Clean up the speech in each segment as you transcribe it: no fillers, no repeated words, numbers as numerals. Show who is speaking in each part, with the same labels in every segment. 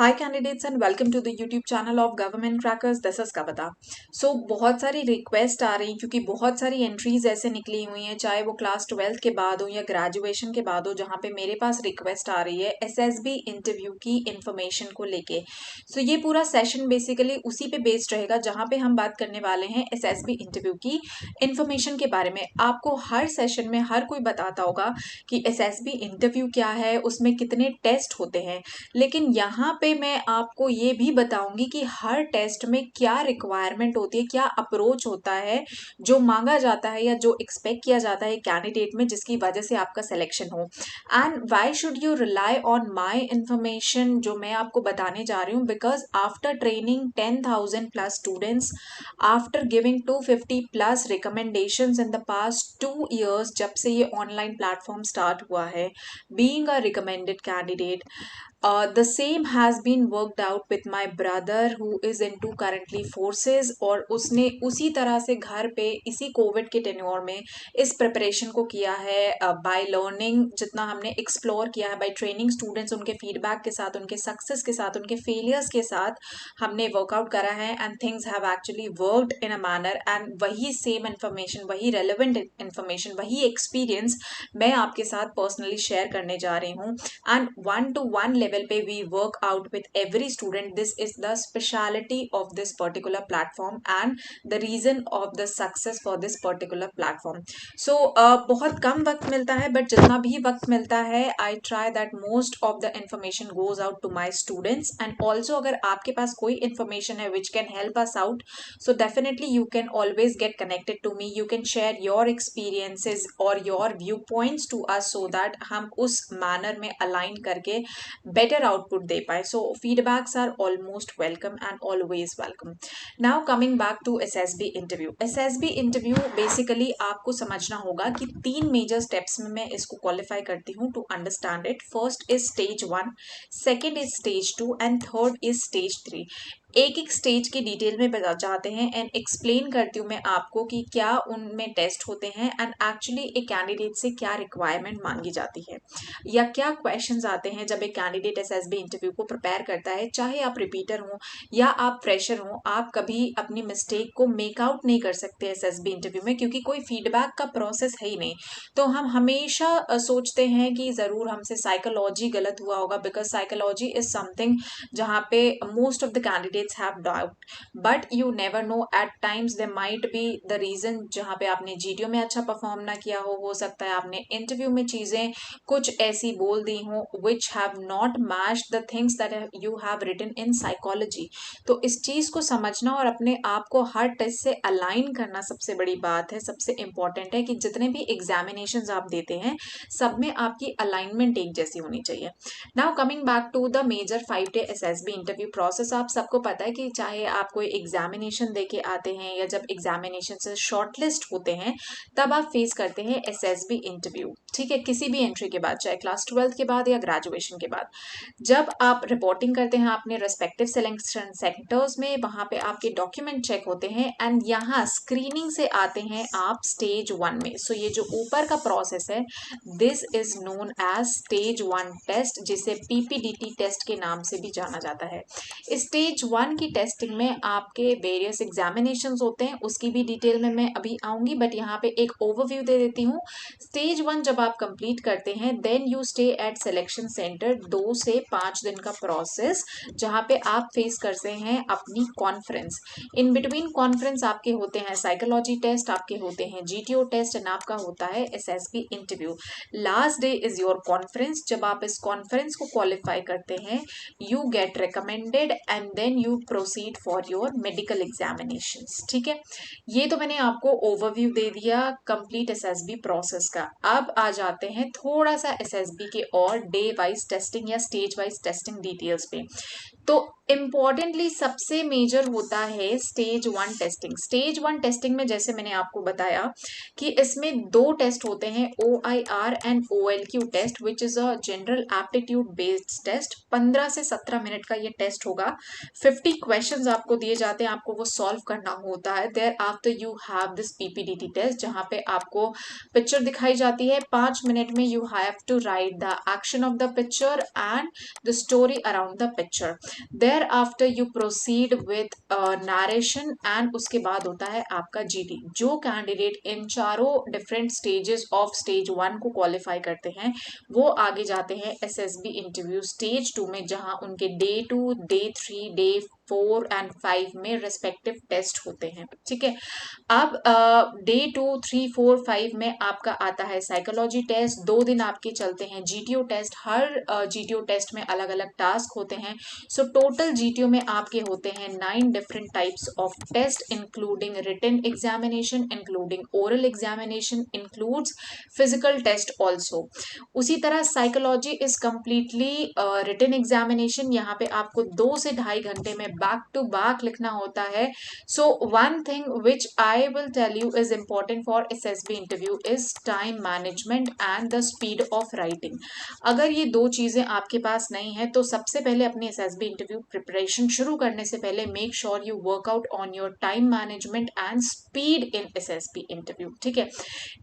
Speaker 1: Hi candidates and welcome to the YouTube channel of government crackers. This is Kavita. So बहुत सारी request आ रही क्योंकि बहुत सारी एंट्रीज ऐसे निकली हुई हैं, चाहे वो क्लास 12 के बाद हो या ग्रेजुएशन के बाद हो, जहाँ पे मेरे पास रिक्वेस्ट आ रही है एसएसबी इंटरव्यू की इंफॉर्मेशन को लेके। सो ये पूरा सेशन बेसिकली उसी पे बेस्ड रहेगा जहाँ पे हम बात करने वाले हैं एसएसबी इंटरव्यू की इंफॉर्मेशन के बारे में। आपको हर सेशन में हर कोई बताता होगा कि एसएसबी इंटरव्यू क्या है, उसमें कितने टेस्ट होते हैं, लेकिन यहाँ पे मैं आपको ये भी बताऊंगी कि हर टेस्ट में क्या रिक्वायरमेंट होती है, क्या अप्रोच होता है जो मांगा जाता है या जो एक्सपेक्ट किया जाता है कैंडिडेट में, जिसकी वजह से आपका सिलेक्शन हो। And why should you rely on my information जो मैं आपको बताने जा रही हूँ, because after training 10,000 plus students, after giving 250 plus recommendations in the past 2 years, जब से ये ऑनलाइन प्लेटफॉर्म स्टार्ट हुआ है, being a recommended candidate, the same has been worked out with my brother who is into currently forces, और उसने उसी तरह से घर पे इसी कोविड के टेन्योर में इस प्रिपरेशन को किया है, बाय लर्निंग जितना हमने एक्सप्लोर किया है, बाय ट्रेनिंग स्टूडेंट्स, उनके फीडबैक के साथ, उनके सक्सेस के साथ, उनके फेलियर्स के साथ हमने वर्कआउट करा है and things have actually worked in a manner. And वही सेम इन्फॉर्मेशन, वही रेलिवेंट इन्फॉर्मेशन, वही एक्सपीरियंस मैं आपके साथ पर्सनली शेयर करने जा रही हूँ। एंड 1-to-1 लेवल पे we work out with every student. This is the speciality of this particular platform and the reason of the success for this particular platform. So बहुत कम वक्त मिलता है, बट जितना भी वक्त मिलता है I try that most of the information goes out to my students. And also अगर आपके पास कोई इंफॉर्मेशन है which can help us out, so definitely you can always get connected to me. You can share your experiences or your viewpoints to us so that हम उस manner में align करके better output दे पाए. So feedbacks are almost welcome and always welcome. Now coming back to SSB interview. SSB interview basically आपको समझना होगा कि 3 major steps में मैं इसको qualify करती हूँ to understand it. First is stage 1, second is stage 2 and third is stage 3. एक एक स्टेज की डिटेल में बता जाते हैं एंड एक्सप्लेन करती हूँ मैं आपको कि क्या उनमें टेस्ट होते हैं एंड एक्चुअली एक कैंडिडेट से क्या रिक्वायरमेंट मांगी जाती है या क्या क्वेश्चंस आते हैं जब एक कैंडिडेट एसएसबी इंटरव्यू को प्रिपेयर करता है। चाहे आप रिपीटर हो या आप फ्रेशर हो, आप कभी अपनी मिस्टेक को मेक आउट नहीं कर सकते एसएसबी इंटरव्यू में, क्योंकि कोई फीडबैक का प्रोसेस है ही नहीं। तो हम हमेशा सोचते हैं कि ज़रूर हमसे साइकोलॉजी गलत हुआ होगा, बिकॉज साइकोलॉजी इज समथिंग जहाँ पे most of the candidates have doubt, but you never know, at times they might be the reason जहाँ पे आपने जीडीओ में अच्छा परफॉर्म ना किया हो सकता है आपने इंटरव्यू में चीजें कुछ ऐसी बोल दी हो which have not match the things that you have written in psychology. तो इस चीज को समझना और अपने आप को हर टेस्ट से अलाइन करना सबसे बड़ी बात है, सबसे इंपॉर्टेंट है कि जितने भी एग्जामिनेशंस आप देते हैं सब में आपकी अलाइनमेंट एक जैसी होनी चाहिए। Now coming back to the major 5 day SSB interview process. आप सबको पता है कि चाहे आप कोई एग्जामिनेशन देके आते हैं या जब एग्जामिनेशन से शॉर्टलिस्ट होते हैं तब आप फेस करते हैं एसएसबी इंटरव्यू, ठीक है, किसी भी एंट्री के बाद, चाहे क्लास 12 के बाद या ग्रेजुएशन के बाद। जब आप रिपोर्टिंग करते हैं अपने रेस्पेक्टिव सिलेक्शन सेंटर्स में, वहां पे आपके डॉक्यूमेंट चेक होते हैं एंड यहाँ स्क्रीनिंग से आते हैं आप स्टेज 1 में। सो ये जो ऊपर का प्रोसेस है, this is known as stage 1 test, जिसे पीपीडीटी टेस्ट के नाम से भी जाना जाता है। स्टेज 1 की टेस्टिंग में आपके वेरियस एग्जामिनेशंस होते हैं, उसकी भी डिटेल में मैं अभी आऊंगी, बट यहाँ पे एक ओवरव्यू दे देती हूँ। स्टेज 1 जब आप कंप्लीट करते हैं then you stay at selection centre, 2 से 5 दिन का प्रोसेस, जहाँ पे आप फेस करते हैं अपनी कॉन्फ्रेंस। इन बिटवीन कॉन्फ्रेंस आपके होते हैं साइकोलॉजी टेस्ट, आपके होते हैं जीटीओ टेस्ट एंड आपका होता है SSB interview. Last day is your conference. जब आप इस कॉन्फ्रेंस को क्वालिफाई करते हैं you get recommended and then you proceed for your medical examinations, ठीक है। ये तो मैंने आपको ओवरव्यू दे दिया कंप्लीट एसएसबी प्रोसेस का। अब आ जाते हैं थोड़ा सा एसएसबी के और डे वाइज टेस्टिंग या स्टेज वाइज टेस्टिंग डिटेल्स पे। तो इम्पॉर्टेंटली सबसे मेजर होता है स्टेज 1 टेस्टिंग। स्टेज 1 टेस्टिंग में जैसे मैंने आपको बताया कि इसमें 2 टेस्ट होते हैं, OIR and OLQ test, which is a general aptitude based test. 15 से 17 मिनट का ये टेस्ट होगा। 50 क्वेश्चंस आपको दिए जाते हैं, आपको वो सॉल्व करना होता है। Thereafter you have this PPDT test, जहाँ पे आपको पिक्चर दिखाई जाती है। 5 मिनट में you have to write the action of the picture and the story around the picture. Thereafter you proceed with narration and उसके बाद होता है आपका GD। जो कैंडिडेट इन चारों डिफरेंट स्टेजेस ऑफ स्टेज 1 को क्वालिफाई करते हैं वो आगे जाते हैं SSB इंटरव्यू स्टेज 2 में, जहां उनके डे 2, डे 3, डे 4 एंड 5 में रिस्पेक्टिव टेस्ट होते हैं। ठीक है, अब डे 2, 3, 4, 5 में आपका आता है साइकोलॉजी टेस्ट। 2 दिन आपके चलते हैं GTO टेस्ट। हर GTO टेस्ट में अलग अलग टास्क होते हैं। सो टोटल GTO में आपके होते हैं 9 different types of test, including written examination, including oral examination, includes physical test also. उसी तरह psychology is completely written examination. यहाँ पे आपको 2 से 2.5 घंटे में बैक टू बैक लिखना होता है। So one thing which I will tell you is important for SSB interview is time management and the speed of writing. अगर ये 2 चीजें आपके पास नहीं है तो सबसे पहले अपनी SSB इंटरव्यू प्रिपरेशन शुरू करने से पहले make sure you work out on your time management and speed in SSB interview. ठीक है,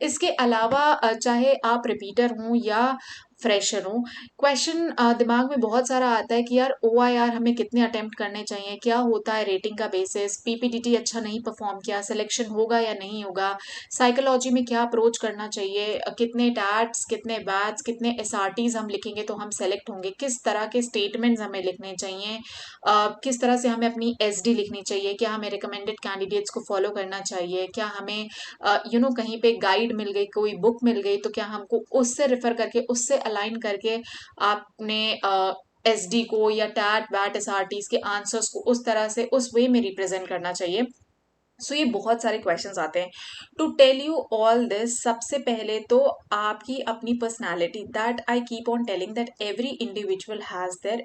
Speaker 1: इसके अलावा चाहे आप रिपीटर हों या फ्रेशर हूँ, क्वेश्चन दिमाग में बहुत सारा आता है कि यार OIR हमें कितने अटेम्प्ट करने चाहिए, क्या होता है रेटिंग का बेसिस, PPDT अच्छा नहीं परफॉर्म किया, सिलेक्शन होगा या नहीं होगा, साइकोलॉजी में क्या अप्रोच करना चाहिए, कितने टैट्स, कितने बैट्स, कितने SRTs हम लिखेंगे तो हम सेलेक्ट होंगे, किस तरह के स्टेटमेंट्स हमें लिखने चाहिए, किस तरह से हमें अपनी SD लिखनी चाहिए, क्या हमें रिकमेंडेड कैंडिडेट्स को फॉलो करना चाहिए, क्या हमें कहीं पे गाइड मिल गई, कोई बुक मिल गई तो क्या हमको उससे रेफर करके, उससे अलाइन करके आपने SD को या टैट वैट SRTs के आंसर्स को उस तरह से उस वे में रिप्रेजेंट करना चाहिए। सो ये बहुत सारे क्वेश्चंस आते हैं। To tell you all this, सबसे पहले तो आपकी अपनी personality, that I keep on telling that every individual has their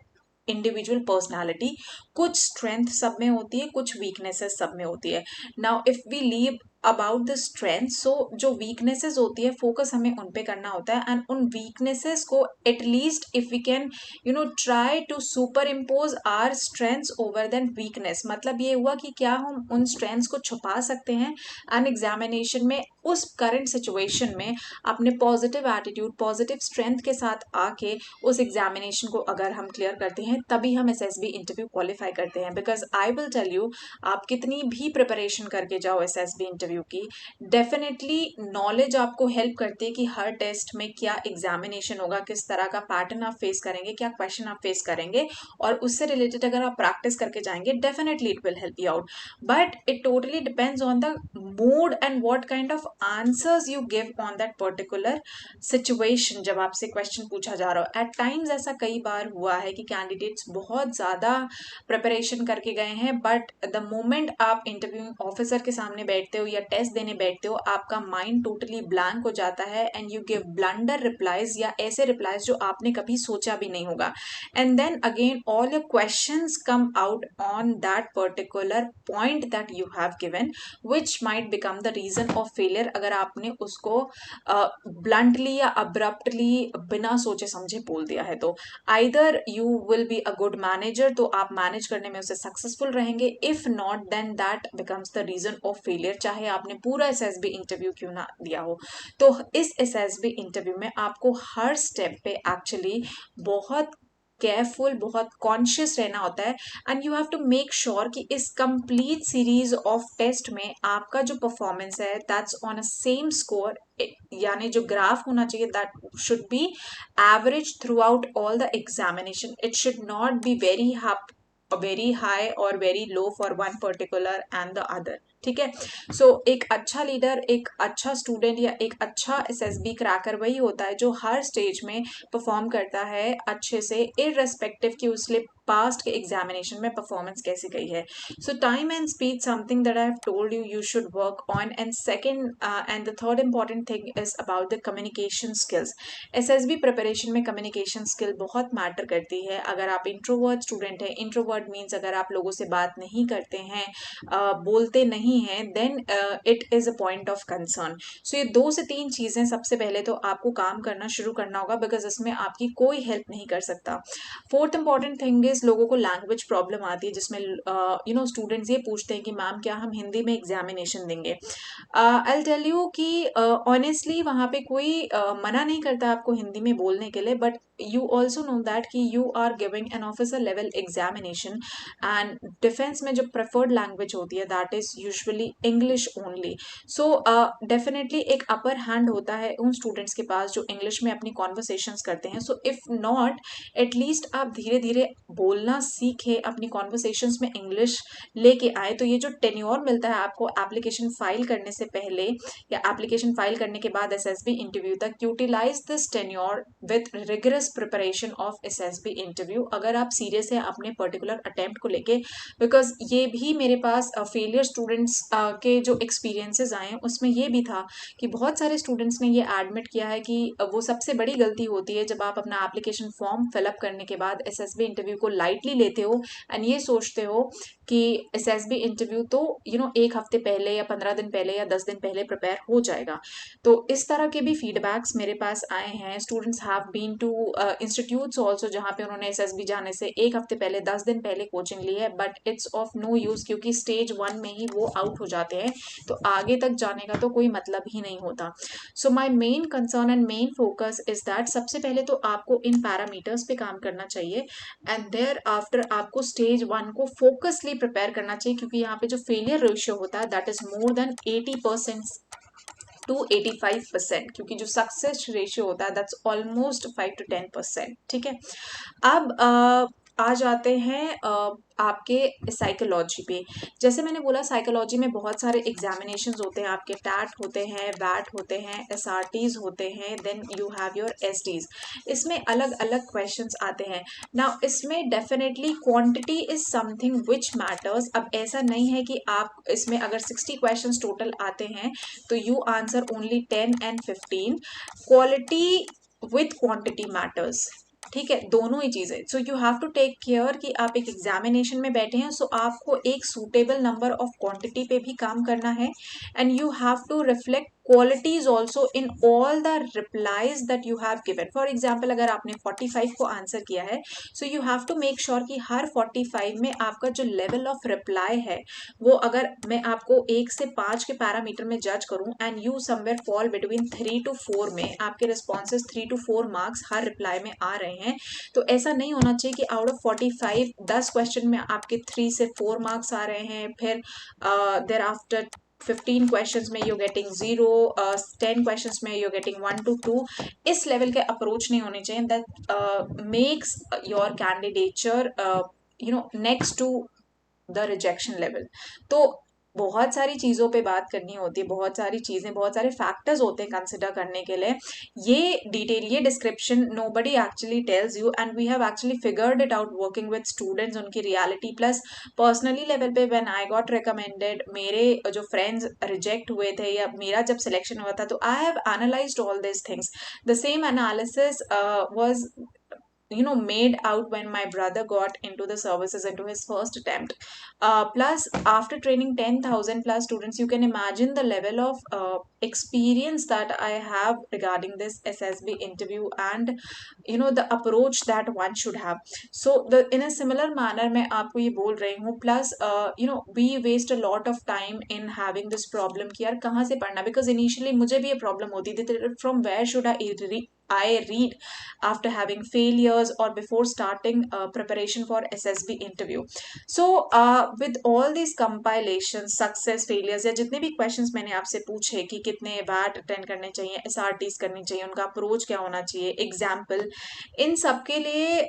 Speaker 1: individual personality. कुछ स्ट्रेंथ सब में होती है, कुछ वीकनेसेस सब में होती है। Now if we leave about the strength, so जो वीकनेसेस होती है फोकस हमें उन पे करना होता है एंड उन वीकनेसेस को at least if we can try to superimpose our strengths over then weakness. मतलब ये हुआ कि क्या हम उन स्ट्रेंथ्स को छुपा सकते हैं एंड एग्जामिनेशन में उस करंट सिचुएशन में अपने पॉजिटिव एटीट्यूड, पॉजिटिव स्ट्रेंथ के साथ आके उस एग्जामिनेशन को अगर हम क्लियर करते हैं तभी हम SSB इंटरव्यू क्वालिफाई करते हैं। Because I will tell you, आप कितनी भी प्रिपरेशन करके जाओ SSB इंटरव्यू की, डेफिनेटली नॉलेज आपको हेल्प करती है कि हर टेस्ट में क्या एग्जामिनेशन होगा, किस तरह का पैटर्न आप फेस करेंगे, क्या क्वेश्चन आप फेस करेंगे, और उससे रिलेटेड अगर आप प्रैक्टिस करके जाएंगे definitely it will help you out. But it totally depends on the mood and what kind of answers you give on that particular situation जब आपसे क्वेश्चन पूछा जा रहा हो। एट टाइम्स ऐसा कई बार हुआ है कि कैंडिडेट्स बहुत ज़्यादा प्रिपरेशन करके गए हैं, बट द मोमेंट आप इंटरव्यूइंग ऑफिसर के सामने बैठते हो या टेस्ट देने बैठते हो, आपका माइंड टोटली ब्लैंक हो जाता है and you give blunder replies या ऐसे रिप्लाईज जो आपने कभी सोचा भी नहीं होगा। And then again all your questions come out on that particular point that you have given, which might become the reason of failure अगर आपने उसको ब्लंटली या अब्रप्टली बिना सोचे समझे बोल दिया है। तो either you will be a good manager, तो आप मैनेज करने में उसे सक्सेसफुल रहेंगे, if not then that becomes the reason of failure, चाहे आपने पूरा SSB इंटरव्यू क्यों ना दिया हो। तो इस SSB इंटरव्यू में आपको हर स्टेप पे एक्चुअली बहुत केयरफुल, बहुत कॉन्शियस रहना होता है and you have to make sure कि इस कंप्लीट सीरीज ऑफ टेस्ट में आपका जो परफॉर्मेंस है that's on a same score, यानी जो ग्राफ होना चाहिए that should be average through out all the examination. It should not be very high or very low for one particular and the other। ठीक है। सो एक अच्छा leader, एक अच्छा स्टूडेंट या एक अच्छा एसएसबी क्रैकर वही होता है जो हर स्टेज में परफॉर्म करता है अच्छे से, इररेस्पेक्टिव कि उसने पास्ट के एग्जामिनेशन में परफॉर्मेंस कैसी गई है। सो time and speed something that I have told you you should work on. And second and the third important thing is about the communication skills. SSB preparation में communication skill बहुत matter करती है। अगर आप introvert student हैं, introvert means अगर आप लोगों से बात नहीं करते हैं, बोलते नहीं हैं, then it is a point of concern. So ये 2 से 3 चीज़ें सबसे पहले तो आपको काम करना शुरू करना होगा, बिकॉज इसमें आपकी कोई हेल्प नहीं कर सकता। फोर्थ इंपॉर्टेंट थिंग इज लोगों को लैंग्वेज प्रॉब्लम आती है, जिसमें स्टूडेंट्स ये पूछते हैं कि मैम क्या हम हिंदी में एग्जामिनेशन देंगे। आई टेल यू कि ऑनेस्टली वहाँ पे कोई मना नहीं करता आपको हिंदी में बोलने के लिए, but you also know that कि you are giving an officer level examination and defense में जो preferred language होती है that is usually English only. So definitely एक upper hand होता है उन students के पास जो English में अपनी conversations करते हैं. So if not, at least आप धीरे धीरे बोलना सीखे, अपनी conversations में English लेके आए, तो ये जो tenure मिलता है आपको application file करने से पहले या application file करने के बाद SSB interview तक, utilize this tenure with rigorous preparation of SSB interview, अगर आप सीरियस है अपने पर्टिकुलर अटेम्प्ट को लेके। बिकॉज ये भी मेरे पास फेलियर स्टूडेंट्स के जो एक्सपीरियंसेस आए हैं उसमें ये भी था कि बहुत सारे स्टूडेंट्स ने ये एडमिट किया है कि वो सबसे बड़ी गलती होती है जब आप अपना एप्लीकेशन फॉर्म फिलअप करने के बाद एसएसबी इंटरव्यू को लाइटली लेते हो एंड ये सोचते हो कि एसएसबी इंटरव्यू तो एक हफ्ते पहले या 15 दिन पहले या 10 दिन पहले प्रिपेयर हो जाएगा। तो इस तरह के भी फीडबैक्स मेरे पास आए हैं। Students have been to institutes also जहाँ पे उन्होंने एसएसबी जाने से एक हफ्ते पहले 10 दिन पहले कोचिंग ली है, but it's of no use क्योंकि स्टेज 1 में ही वो आउट हो जाते हैं, तो आगे तक जाने का तो कोई मतलब ही नहीं होता। So my main concern and main focus is that सबसे पहले तो आपको इन पैरामीटर्स पे काम करना चाहिए एंड देयर आफ्टर आपको स्टेज 1 को फोकसली प्रिपेयर करना चाहिए, क्योंकि यहाँ पे जो फेलियर रेशियो होता है that is more than 80% to 85%, क्योंकि जो सक्सेस रेशियो होता है दैट्स ऑलमोस्ट 5 to 10%। ठीक है। अब आ जाते हैं आपके साइकोलॉजी पे। जैसे मैंने बोला साइकोलॉजी में बहुत सारे एग्जामिनेशंस होते हैं, आपके टैट होते हैं, वैट होते हैं, एसआरटीज होते हैं, then you have your STs. इसमें अलग अलग क्वेश्चंस आते हैं। नाउ इसमें definitely quantity is something which matters. अब ऐसा नहीं है कि आप इसमें अगर 60 क्वेश्चंस टोटल आते हैं तो you answer only 10 and 15। Quality with quantity matters, ठीक है, दोनों ही चीजें। So you have to take care कि आप एक एग्जामिनेशन में बैठे हैं, सो आपको एक सूटेबल नंबर ऑफ क्वांटिटी पे भी काम करना है and you have to reflect qualities also in all the replies that you have given. For example, अगर आपने 45 को आंसर किया है, so you have to make sure कि हर 45 में आपका जो level of reply है वो, अगर मैं आपको 1 से 5 के पैरामीटर में जज करूं and you somewhere fall between 3 to 4 में, आपके responses 3 to 4 marks her reply में आ रहे हैं, तो ऐसा नहीं होना चाहिए कि आउट ऑफ 45 10 क्वेश्चन में आपके 3 से 4 मार्क्स आ रहे हैं, फिर देर आफ्टर 15 क्वेश्चंस में you're getting 0, 10 क्वेश्चंस में you're getting 1 to 2। इस लेवल के अप्रोच नहीं होने चाहिए, that makes your candidature next to the rejection level। तो बहुत सारी चीज़ों पे बात करनी होती है, बहुत सारी चीज़ें, बहुत सारे फैक्टर्स होते हैं कंसिडर करने के लिए। ये डिटेल, ये description nobody actually tells you and we have actually figured it out working with students, उनकी रियलिटी प्लस पर्सनली लेवल पे व्हेन आई गॉट रिकमेंडेड, मेरे जो फ्रेंड्स रिजेक्ट हुए थे या मेरा जब सिलेक्शन हुआ था, तो I have analysed all this things. The same analysis was made out when my brother got into the services into his first attempt. Plus after training 10,000 plus students, you can imagine the level of experience that I have regarding this SSB interview and the approach that one should have. So in a similar manner मैं आपको ये बोल रही हूँ। plus we waste a lot of time in having this problem कि यार कहाँ से पढ़ना, because initially मुझे भी ये problem होती थी, from where should I I read after having failures or before starting preparation for SSB interview. So with all these compilations, success, failures या जितने भी questions मैंने आपसे पूछे कि कितने VAT अटेंड करने चाहिए, SRTs करनी चाहिए, उनका अप्रोच क्या होना चाहिए, एग्जाम्पल, इन सब के लिए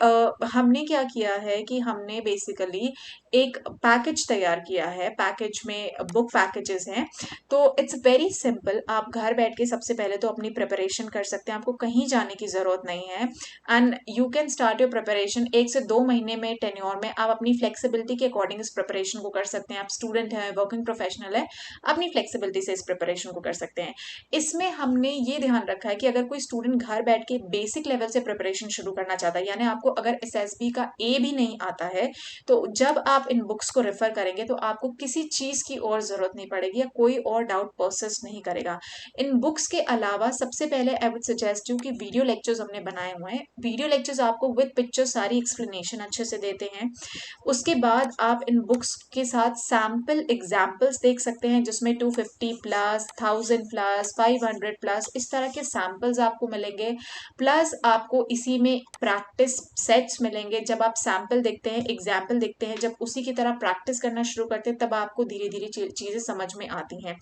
Speaker 1: हमने क्या किया है कि हमने बेसिकली एक पैकेज तैयार किया है. पैकेज में बुक पैकेजेस हैं. तो इट्स वेरी सिंपल. आप घर बैठ के सबसे पहले तो अपनी प्रिपरेशन कर सकते हैं. आपको कहीं जाने की ज़रूरत नहीं है. And you can start your preparation 1 से 2 महीने में टेन्योर में. आप अपनी फ्लेक्सिबिलिटी के अकॉर्डिंग इस प्रिपरेशन को कर सकते हैं. आप स्टूडेंट हैं, वर्किंग प्रोफेशनल है, अपनी फ्लेक्सिबिलिटी से इस प्रिपरेशन को कर सकते हैं. इसमें हमने ये ध्यान रखा है कि अगर कोई स्टूडेंट घर बैठ के बेसिक लेवल से प्रिपरेशन शुरू करना चाहता है, यानी आपको अगर SSB का A भी नहीं आता है, तो जब आप इन बुक्स को रेफर करेंगे तो आपको किसी चीज़ की और ज़रूरत नहीं पड़ेगी या कोई और डाउट पर्सिस्ट नहीं करेगा. इन बुक्स के अलावा सबसे पहले आई वुड सजेस्ट यू कि वीडियो लेक्चर्स हमने बनाए हुए हैं. वीडियो लेक्चर्स आपको विद पिक्चर सारी एक्सप्लेनेशन अच्छे से देते हैं. उसके बाद आप इन बुक्स के साथ सैम्पल एग्जाम्पल्स देख सकते हैं जिसमें 250 प्लस, 1000 प्लस, 500 प्लस इस तरह के सैम्पल्स आपको मिलेंगे. प्लस आपको इसी में प्रैक्टिस सेट्स मिलेंगे. जब आप सैम्पल देखते हैं, एग्जाम्पल देखते हैं, जब उसी की तरह प्रैक्टिस करना शुरू करते हैं, तब आपको धीरे धीरे चीज़ें समझ में आती हैं.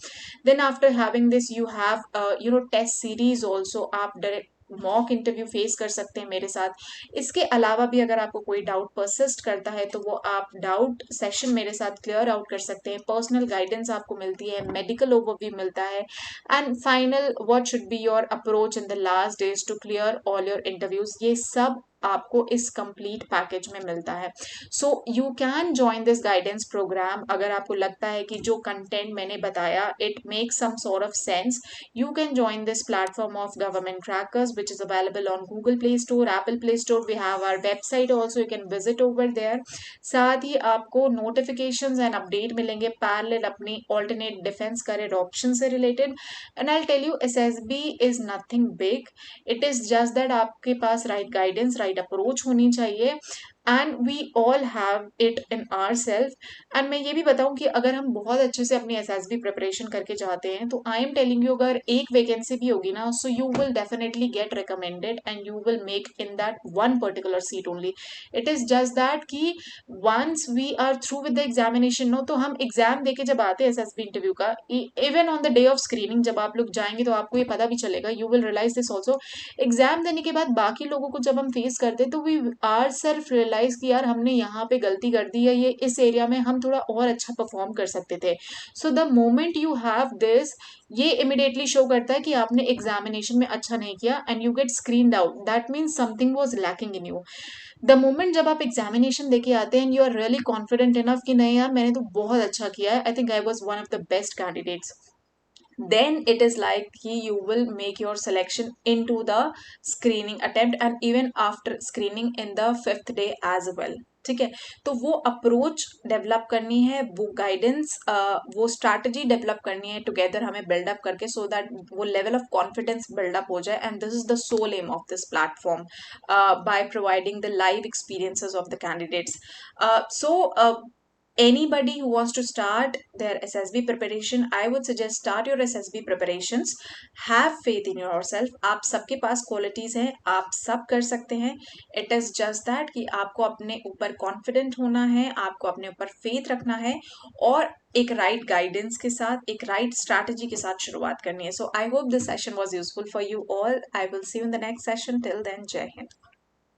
Speaker 1: Then after having this you have test series also. आप डायरेक्ट मॉक इंटरव्यू फेस कर सकते हैं मेरे साथ. इसके अलावा भी अगर आपको कोई डाउट परसिस्ट करता है तो वो आप डाउट सेशन मेरे साथ क्लियर आउट कर सकते हैं. पर्सनल गाइडेंस आपको मिलती है, मेडिकल ओवरव्यू मिलता है. And final what should be your approach in the last days to clear all your interviews. ये सब आपको इस कंप्लीट पैकेज में मिलता है. So you can join this guidance programme. अगर आपको लगता है कि जो कंटेंट मैंने बताया it makes some sort of sense, you can join this platform of Government Trackers, which is available on Google Play Store, Apple Play Store. We have our website also, you can visit over there. साथ ही आपको notifications and update मिलेंगे parallel अपनी alternate defense career option से related. And I'll tell you, SSB is nothing big. It is just that आपके पास right guidance, right approach होनी चाहिए. And we all have it in our self. And मैं ये भी बताऊं कि अगर हम बहुत अच्छे से अपनी SSB प्रिपरेशन करके जाते हैं तो आई एम टेलिंग यू अगर एक वैकेंसी भी होगी ना, so you will definitely get recommended and you will make in that one particular seat only. It is just that कि once we are through with the examination no, तो हम exam देके जब आते हैं SSB इंटरव्यू का, even on the day of screening जब आप लोग जाएंगे तो आपको ये पता भी चलेगा, you will realise this also. Exam देने के बाद बाकी लोगों को जब हम फेस करते हैं तो वी आर सेल्फ रियलाइज कि यार हमने यहाँ पे गलती कर दी है, ये इस एरिया में हम थोड़ा और अच्छा परफॉर्म कर सकते थे. So the moment you have this, ये इमिडिएटली शो करता है कि आपने एग्जामिनेशन में अच्छा नहीं किया and you get screened out. That means something was lacking in you. The moment जब आप एग्जामिनेशन देके आते हैं, you are really confident enough कि नहीं यार मैंने तो बहुत अच्छा किया है, I think I was one of the best candidates, then it is like you will make your selection into the screening attempt and even after screening in the 5th day as well. ठीक है. तो वो approach develop करनी है, वो guidance, वो strategy develop करनी है टुगेदर हमें बिल्डअप करके, सो दैट वो लेवल ऑफ कॉन्फिडेंस बिल्डअप हो जाए. And this is the sole aim of this platform by providing the live experiences of the candidates. So anybody who wants to start their SSB preparation, I would suggest start your SSB preparations. Have faith in yourself. आप सबके पास qualities हैं, आप सब कर सकते हैं. It is just that कि आपको अपने ऊपर confident होना है, आपको अपने ऊपर faith रखना है और एक right guidance के साथ, एक right strategy के साथ शुरुआत करनी है. So I hope this session was useful for you all. I will see you in the next session. Till then, Jai Hind.